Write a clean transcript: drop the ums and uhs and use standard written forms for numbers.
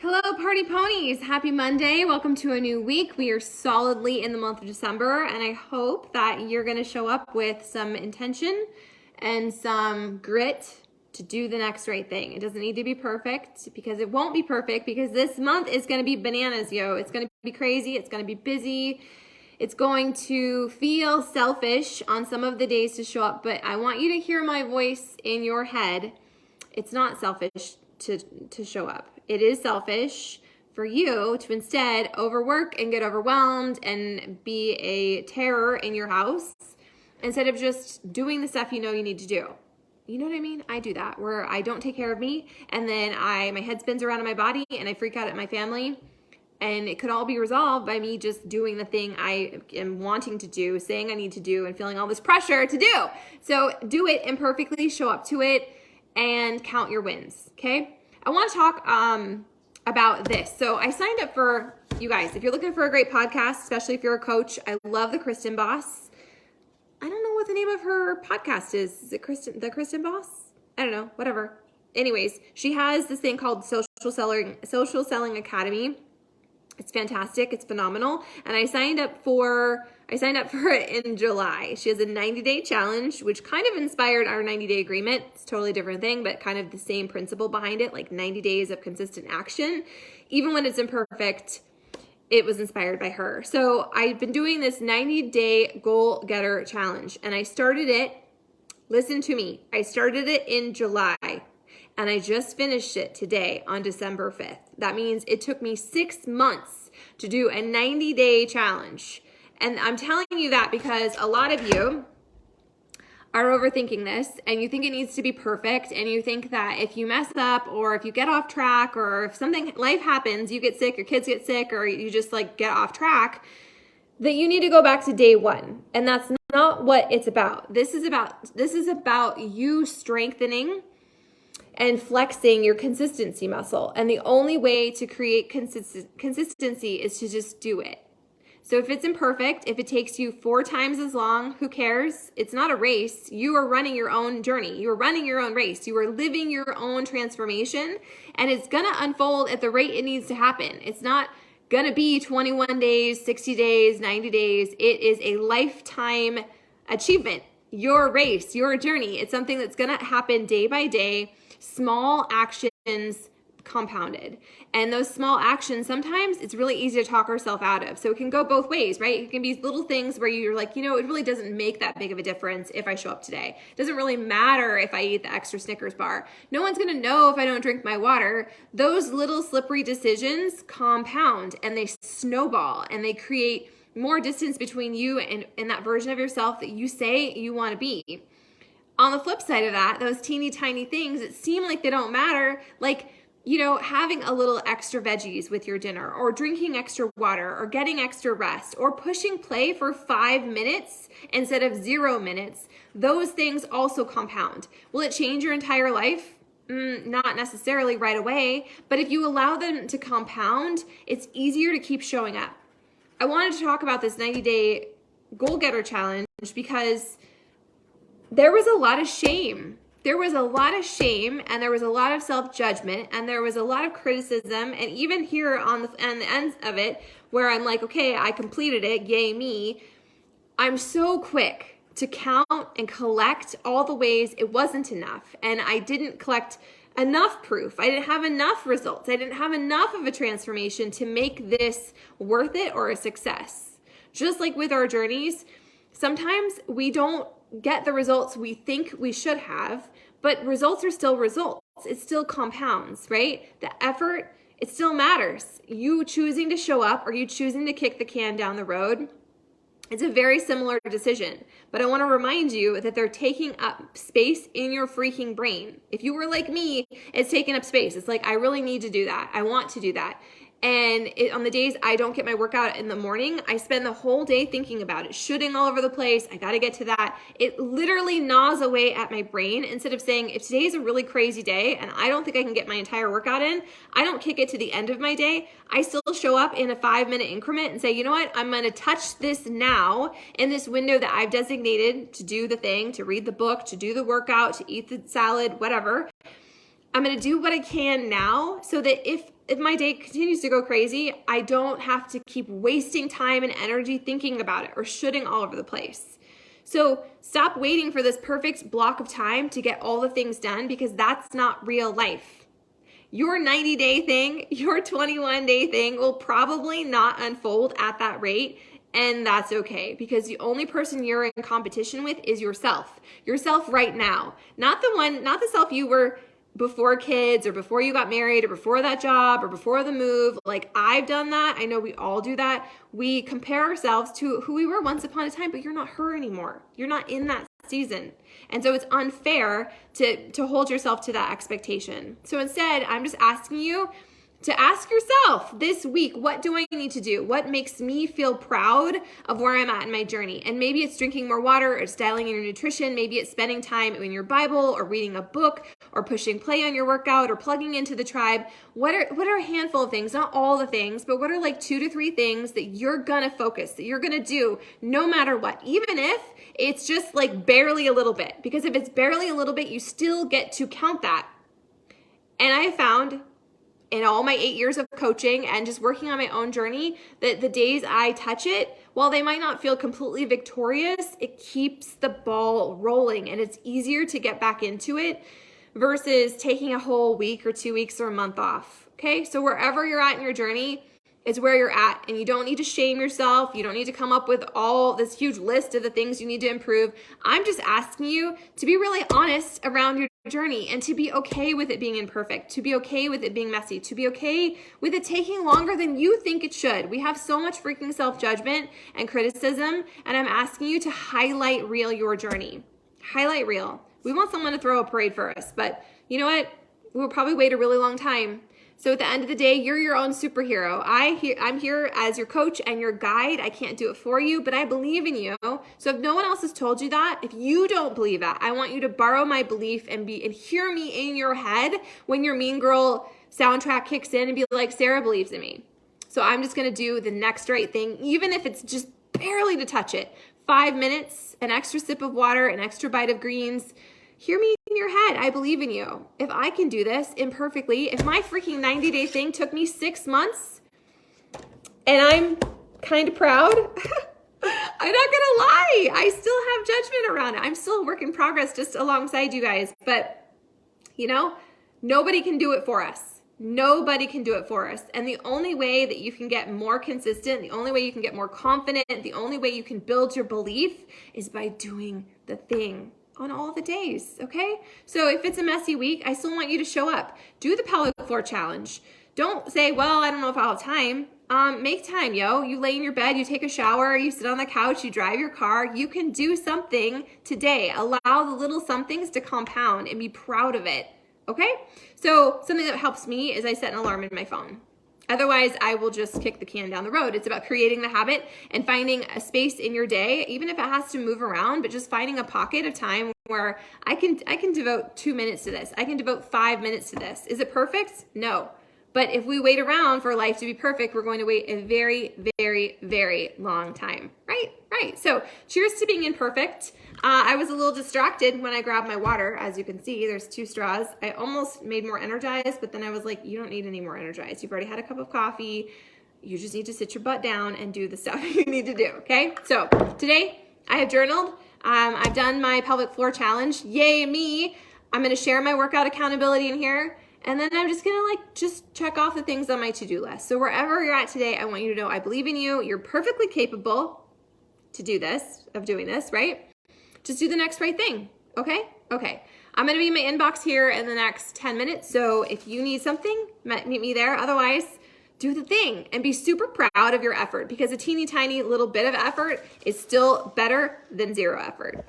Hello, Party Ponies. Happy Monday. Welcome to a new week. We are solidly in the month of December, and I hope that you're going to show up with some intention and some grit to do the next right thing. It doesn't need to be perfect because it won't be perfect because this month is going to be bananas, yo. It's going to be crazy. It's going to be busy. It's going to feel selfish on some of the days to show up, but I want you to hear my voice in your head. It's not selfish to show up. It is selfish for you to instead overwork and get overwhelmed and be a terror in your house instead of just doing the stuff you know you need to do. You know what I mean? I do that where I don't take care of me and then my head spins around in my body and I freak out at my family. And it could all be resolved by me just doing the thing I am wanting to do, saying I need to do, and feeling all this pressure to do. So do it imperfectly, show up to it, and count your wins, okay? I want to talk about this. So I signed up for, you guys, if you're looking for a great podcast, especially if you're a coach, I love the Kristen Boss. I don't know what the name of her podcast is. Is it the Kristen Boss? I don't know, whatever. Anyways, she has this thing called Social Selling Academy. It's fantastic. It's phenomenal. And I signed up for it in July. She has a 90-day challenge, which kind of inspired our 90-day agreement. It's a totally different thing, but kind of the same principle behind it, like 90 days of consistent action. Even when it's imperfect, it was inspired by her. So I've been doing this 90-day goal getter challenge, and I started it, listen to me, I started it in July. And I just finished it today on December 5th. That means it took me 6 months to do a 90-day challenge. And I'm telling you that because a lot of you are overthinking this and you think it needs to be perfect and you think that if you mess up or if you get off track or if life happens, you get sick, your kids get sick, or you just get off track, that you need to go back to day one. And that's not what it's about. This is about you strengthening and flexing your consistency muscle. And the only way to create consistency is to just do it. So if it's imperfect, if it takes you 4 times as long, who cares? It's not a race. You are running your own journey. You are running your own race. You are living your own transformation, and it's going to unfold at the rate it needs to happen. It's not going to be 21 days, 60 days, 90 days. It is a lifetime achievement. Your race, your journey. It's something that's going to happen day by day. Small actions compounded. And those small actions, sometimes it's really easy to talk ourselves out of. So it can go both ways, right? It can be little things where you're like, it really doesn't make that big of a difference if I show up today. It doesn't really matter if I eat the extra Snickers bar. No one's going to know if I don't drink my water. Those little slippery decisions compound and they snowball and they create more distance between you and that version of yourself that you say you want to be. On the flip side of that, those teeny tiny things that seem like they don't matter, having a little extra veggies with your dinner or drinking extra water or getting extra rest or pushing play for 5 minutes instead of 0 minutes, those things also compound. Will it change your entire life? Not necessarily right away, but if you allow them to compound, it's easier to keep showing up. I wanted to talk about this 90-day goal getter challenge because there was a lot of shame. There was a lot of shame and there was a lot of self-judgment and there was a lot of criticism. And even here on the ends of it where I'm like, okay, I completed it, yay me. I'm so quick to count and collect all the ways it wasn't enough. And I didn't collect enough proof. I didn't have enough results. I didn't have enough of a transformation to make this worth it or a success. Just like with our journeys, sometimes we don't get the results we think we should have, but results are still results. It still compounds, right? The effort, it still matters. You choosing to show up or you choosing to kick the can down the road, it's a very similar decision. But I want to remind you that they're taking up space in your freaking brain. If you were like me, it's taking up space. It's like, I really need to do that. I want to do that. And on the days I don't get my workout in the morning, I spend the whole day thinking about it, shooting all over the place. I got to get to that. It literally gnaws away at my brain instead of saying, if today is a really crazy day and I don't think I can get my entire workout in, I don't kick it to the end of my day. I still show up in a 5-minute increment and say, you know what? I'm going to touch this now in this window that I've designated to do the thing, to read the book, to do the workout, to eat the salad, whatever. I'm going to do what I can now so that if my day continues to go crazy, I don't have to keep wasting time and energy thinking about it or shooting all over the place. So stop waiting for this perfect block of time to get all the things done, because that's not real life. Your 90-day thing, your 21-day thing will probably not unfold at that rate. And that's okay, because the only person you're in competition with is yourself right now. Not the self you were before kids or before you got married or before that job or before the move. Like, I've done that. I know we all do that. We compare ourselves to who we were once upon a time, but you're not her anymore. You're not in that season. And so it's unfair to hold yourself to that expectation. So instead, I'm just asking you to ask yourself this week, what do I need to do? What makes me feel proud of where I'm at in my journey? And maybe it's drinking more water, or it's dialing in your nutrition. Maybe it's spending time in your Bible, or reading a book, or pushing play on your workout, or plugging into the tribe. What are a handful of things, not all the things, but what are like 2 to 3 things that you're gonna focus, that you're gonna do no matter what, even if it's just like barely a little bit? Because if it's barely a little bit, you still get to count that. And I found in all my 8 years of coaching and just working on my own journey, that the days I touch it, while they might not feel completely victorious, it keeps the ball rolling and it's easier to get back into it versus taking a whole week or 2 weeks or a month off. Okay, so wherever you're at in your journey is where you're at, and you don't need to shame yourself. You don't need to come up with all this huge list of the things you need to improve. I'm just asking you to be really honest around your journey and to be okay with it being imperfect, to be okay with it being messy, to be okay with it taking longer than you think it should. We have so much freaking self-judgment and criticism, and I'm asking you to highlight reel your journey. Highlight reel. We want someone to throw a parade for us, but you know what? We'll probably wait a really long time. So at the end of the day, you're your own superhero. I'm here as your coach and your guide. I can't do it for you, but I believe in you. So if no one else has told you that, if you don't believe that, I want you to borrow my belief and hear me in your head when your Mean Girl soundtrack kicks in and be like, Sarah believes in me. So I'm just gonna do the next right thing, even if it's just barely to touch it. 5 minutes, an extra sip of water, an extra bite of greens. Hear me in your head. I believe in you. If I can do this imperfectly, if my freaking 90-day thing took me 6 months and I'm kind of proud, I'm not gonna lie. I still have judgment around it. I'm still a work in progress just alongside you guys. But, you know, nobody can do it for us. Nobody can do it for us. And the only way that you can get more consistent, the only way you can get more confident, the only way you can build your belief is by doing the thing on all the days, okay? So if it's a messy week, I still want you to show up. Do the pelvic floor challenge. Don't say, well, I don't know if I'll have time. Make time, yo. You lay in your bed, you take a shower, you sit on the couch, you drive your car. You can do something today. Allow the little somethings to compound and be proud of it, okay? So something that helps me is I set an alarm in my phone. Otherwise, I will just kick the can down the road. It's about creating the habit and finding a space in your day, even if it has to move around, but just finding a pocket of time where I can devote 2 minutes to this. I can devote 5 minutes to this. Is it perfect? No. But if we wait around for life to be perfect, we're going to wait a very, very, very long time, right? Right. So cheers to being imperfect. I was a little distracted when I grabbed my water. As you can see, there's 2 straws. I almost made more energized, but then I was like, you don't need any more energized. You've already had a cup of coffee. You just need to sit your butt down and do the stuff you need to do, okay? So today I have journaled. I've done my pelvic floor challenge. Yay me. I'm going to share my workout accountability in here. And then I'm just gonna just check off the things on my to-do list. So wherever you're at today, I want you to know I believe in you. You're perfectly capable to do this, of doing this, right? Just do the next right thing, okay? Okay, I'm gonna be in my inbox here in the next 10 minutes. So if you need something, meet me there. Otherwise, do the thing and be super proud of your effort, because a teeny tiny little bit of effort is still better than 0 effort.